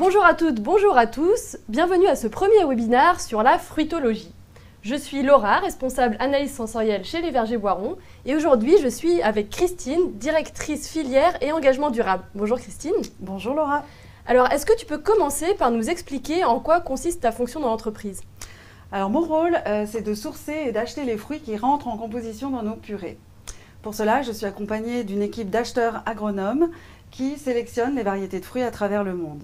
Bonjour à toutes, bonjour à tous, bienvenue à ce premier webinaire sur la fruitologie. Je suis Laura, responsable analyse sensorielle chez les Vergers Boiron et aujourd'hui je suis avec Christine, directrice filière et engagement durable. Bonjour Christine. Bonjour Laura. Alors est-ce que tu peux commencer par nous expliquer en quoi consiste ta fonction dans l'entreprise ? Alors mon rôle c'est de sourcer et d'acheter les fruits qui rentrent en composition dans nos purées. Pour cela je suis accompagnée d'une équipe d'acheteurs agronomes qui sélectionnent les variétés de fruits à travers le monde.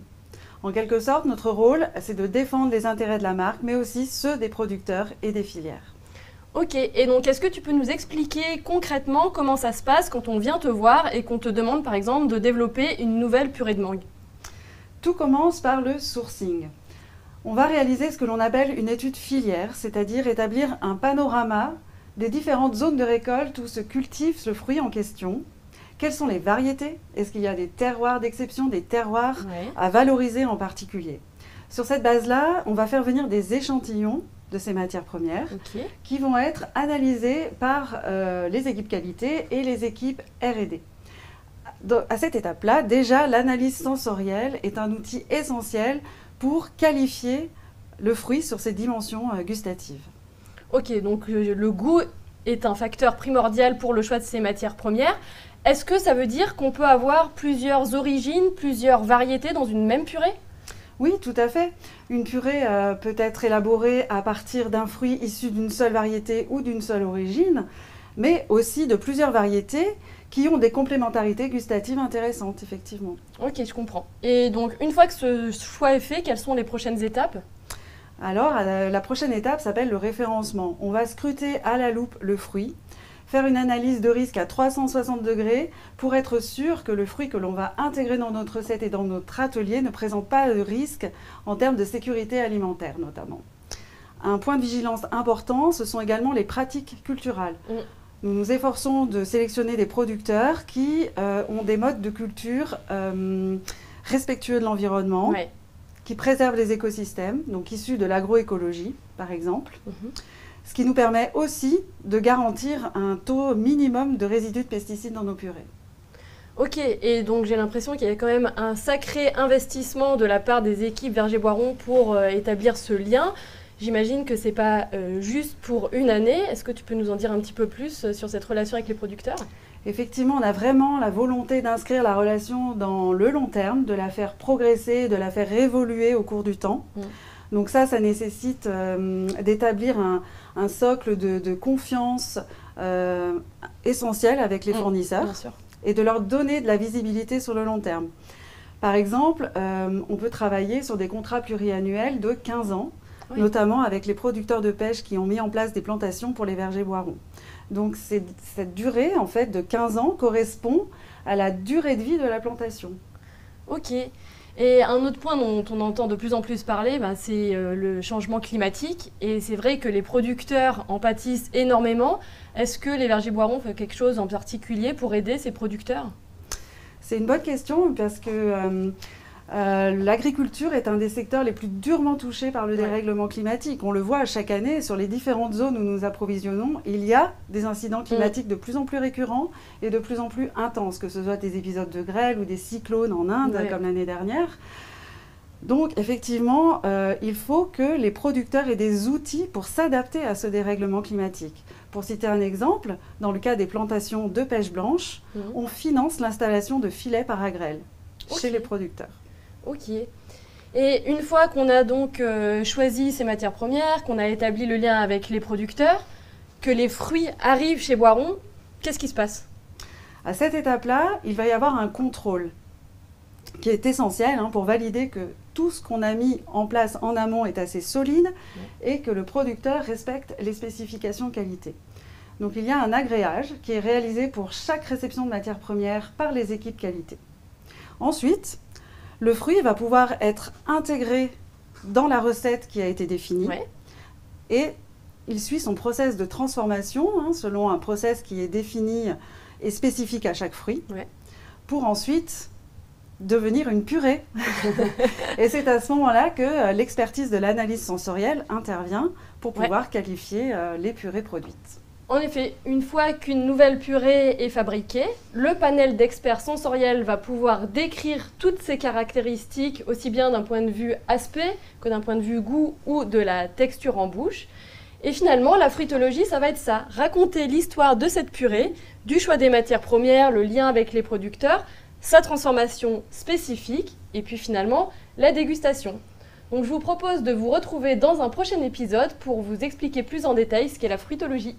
En quelque sorte, notre rôle, c'est de défendre les intérêts de la marque, mais aussi ceux des producteurs et des filières. Ok, et donc est-ce que tu peux nous expliquer concrètement comment ça se passe quand on vient te voir et qu'on te demande par exemple de développer une nouvelle purée de mangue ? Tout commence par le sourcing. On va réaliser ce que l'on appelle une étude filière, c'est-à-dire établir un panorama des différentes zones de récolte où se cultive ce fruit en question. Quelles sont les variétés? Est-ce qu'il y a des terroirs d'exception, des terroirs à valoriser en particulier? Sur cette base-là, on va faire venir des échantillons de ces matières premières qui vont être analysés par les équipes qualité et les équipes R&D. À cette étape-là, déjà, l'analyse sensorielle est un outil essentiel pour qualifier le fruit sur ses dimensions gustatives. Ok, donc le goût est un facteur primordial pour le choix de ces matières premières. Est-ce que ça veut dire qu'on peut avoir plusieurs origines, plusieurs variétés dans une même purée ? Oui, tout à fait. Une purée peut être élaborée à partir d'un fruit issu d'une seule variété ou d'une seule origine, mais aussi de plusieurs variétés qui ont des complémentarités gustatives intéressantes, effectivement. Ok, je comprends. Et donc, une fois que ce choix est fait, quelles sont les prochaines étapes ? Alors, la prochaine étape s'appelle le référencement. On va scruter à la loupe le fruit, faire une analyse de risque à 360 degrés pour être sûr que le fruit que l'on va intégrer dans notre recette et dans notre atelier ne présente pas de risque en termes de sécurité alimentaire notamment. Un point de vigilance important, ce sont également les pratiques culturales. Nous nous efforçons de sélectionner des producteurs qui ont des modes de culture respectueux de l'environnement, qui préservent les écosystèmes, donc issus de l'agroécologie par exemple. Ce qui nous permet aussi de garantir un taux minimum de résidus de pesticides dans nos purées. Ok, et donc j'ai l'impression qu'il y a quand même un sacré investissement de la part des équipes Vergers Boiron pour établir ce lien. J'imagine que ce n'est pas juste pour une année. Est-ce que tu peux nous en dire un petit peu plus sur cette relation avec les producteurs ? Effectivement, on a vraiment la volonté d'inscrire la relation dans le long terme, de la faire progresser, de la faire évoluer au cours du temps. Donc ça nécessite d'établir un socle de confiance essentiel avec les fournisseurs et de leur donner de la visibilité sur le long terme. Par exemple, on peut travailler sur des contrats pluriannuels de 15 ans, notamment avec les producteurs de pêche qui ont mis en place des plantations pour les Vergers Boiron. Donc cette durée en fait, de 15 ans correspond à la durée de vie de la plantation. Ok. Et un autre point dont on entend de plus en plus parler, c'est le changement climatique. Et c'est vrai que les producteurs en pâtissent énormément. Est-ce que les Vergers Boiron font quelque chose en particulier pour aider ces producteurs ? C'est une bonne question parce que l'agriculture est un des secteurs les plus durement touchés par le dérèglement climatique. On le voit chaque année sur les différentes zones où nous approvisionnons. Il y a des incidents climatiques de plus en plus récurrents et de plus en plus intenses, que ce soit des épisodes de grêle ou des cyclones en Inde, comme l'année dernière. Donc effectivement, il faut que les producteurs aient des outils pour s'adapter à ce dérèglement climatique. Pour citer un exemple, dans le cas des plantations de pêche blanche, on finance l'installation de filets para-grêle chez les producteurs. Ok. Et une fois qu'on a donc choisi ces matières premières, qu'on a établi le lien avec les producteurs, que les fruits arrivent chez Boiron, qu'est-ce qui se passe ? À cette étape-là, il va y avoir un contrôle qui est essentiel pour valider que tout ce qu'on a mis en place en amont est assez solide et que le producteur respecte les spécifications qualité. Donc il y a un agréage qui est réalisé pour chaque réception de matières premières par les équipes qualité. Ensuite, le fruit va pouvoir être intégré dans la recette qui a été définie et il suit son process de transformation selon un process qui est défini et spécifique à chaque fruit pour ensuite devenir une purée. Et c'est à ce moment-là que l'expertise de l'analyse sensorielle intervient pour pouvoir qualifier les purées produites. En effet, une fois qu'une nouvelle purée est fabriquée, le panel d'experts sensoriels va pouvoir décrire toutes ses caractéristiques, aussi bien d'un point de vue aspect que d'un point de vue goût ou de la texture en bouche. Et finalement, la fruitologie, ça va être ça, raconter l'histoire de cette purée, du choix des matières premières, le lien avec les producteurs, sa transformation spécifique, et puis finalement, la dégustation. Donc je vous propose de vous retrouver dans un prochain épisode pour vous expliquer plus en détail ce qu'est la fruitologie.